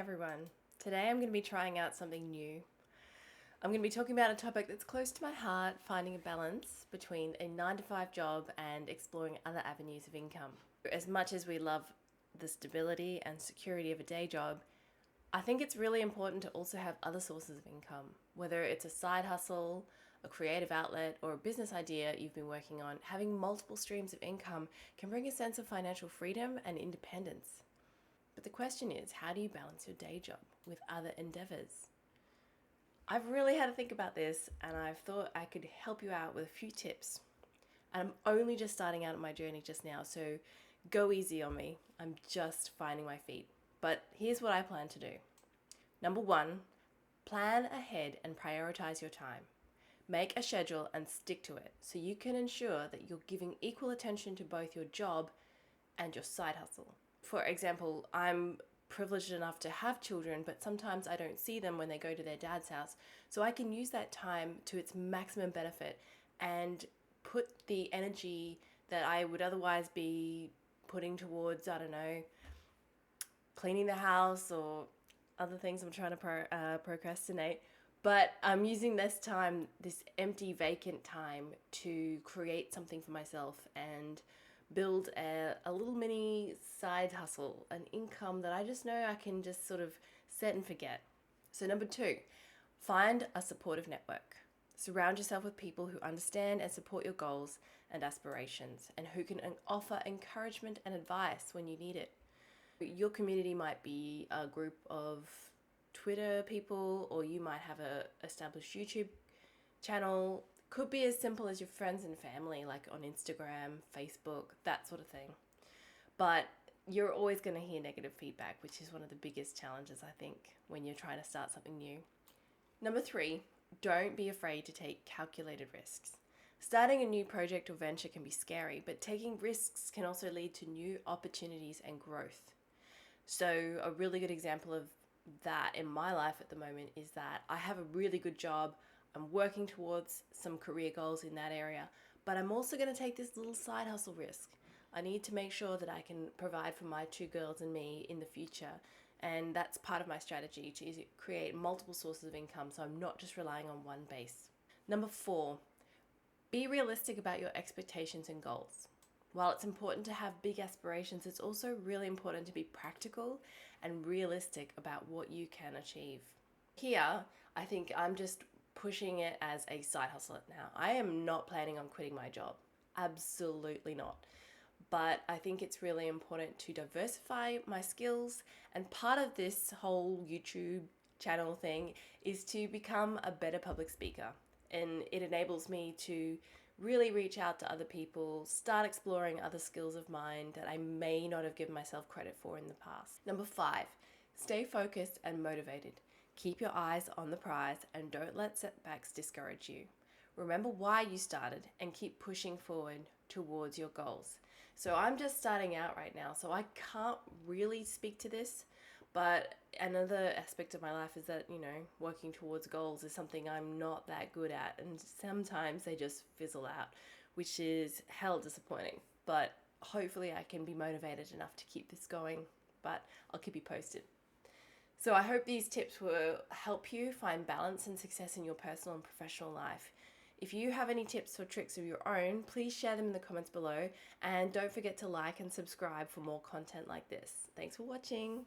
everyone. Today I'm going to be trying out something new. I'm going to be talking about a topic that's close to my heart, finding a balance between a 9 to 5 job and exploring other avenues of income. As much as we love the stability and security of a day job, I think it's really important to also have other sources of income. Whether it's a side hustle, a creative outlet, or a business idea you've been working on, having multiple streams of income can bring a sense of financial freedom and independence. But the question is, how do you balance your day job with other endeavors? I've really had to think about this, and I've thought I could help you out with a few tips. And I'm only just starting out on my journey just now, so go easy on me. I'm just finding my feet. But here's what I plan to do. Number 1, plan ahead and prioritize your time. Make a schedule and stick to it so you can ensure that you're giving equal attention to both your job and your side hustle. For example, I'm privileged enough to have children, but sometimes I don't see them when they go to their dad's house. So I can use that time to its maximum benefit and put the energy that I would otherwise be putting towards, I don't know, cleaning the house or other things I'm trying to procrastinate. But I'm using this time, this empty, vacant time, to create something for myself and build a little mini side hustle, an income that I just know I can just sort of set and forget. So number 2, find a supportive network. Surround yourself with people who understand and support your goals and aspirations and who can offer encouragement and advice when you need it. Your community might be a group of Twitter people, or you might have a established YouTube channel. Could be as simple as your friends and family, like on Instagram, Facebook, that sort of thing. But you're always going to hear negative feedback, which is one of the biggest challenges, I think, when you're trying to start something new. Number 3, don't be afraid to take calculated risks. Starting a new project or venture can be scary, but taking risks can also lead to new opportunities and growth. So a really good example of that in my life at the moment is that I have a really good job. I'm working towards some career goals in that area, but I'm also going to take this little side hustle risk. I need to make sure that I can provide for my 2 girls and me in the future, and that's part of my strategy to create multiple sources of income so I'm not just relying on one base. Number 4, be realistic about your expectations and goals. While it's important to have big aspirations, it's also really important to be practical and realistic about what you can achieve. Here, I think I'm just pushing it as a side hustle now. I am not planning on quitting my job. Absolutely not. But I think it's really important to diversify my skills. And part of this whole YouTube channel thing is to become a better public speaker. And it enables me to really reach out to other people, start exploring other skills of mine that I may not have given myself credit for in the past. Number 5, stay focused and motivated. Keep your eyes on the prize and don't let setbacks discourage you. Remember why you started and keep pushing forward towards your goals. So I'm just starting out right now, so I can't really speak to this, but another aspect of my life is that, working towards goals is something I'm not that good at, and sometimes they just fizzle out, which is hell disappointing. But hopefully I can be motivated enough to keep this going, but I'll keep you posted. So I hope these tips will help you find balance and success in your personal and professional life. If you have any tips or tricks of your own, please share them in the comments below, and don't forget to like and subscribe for more content like this. Thanks for watching.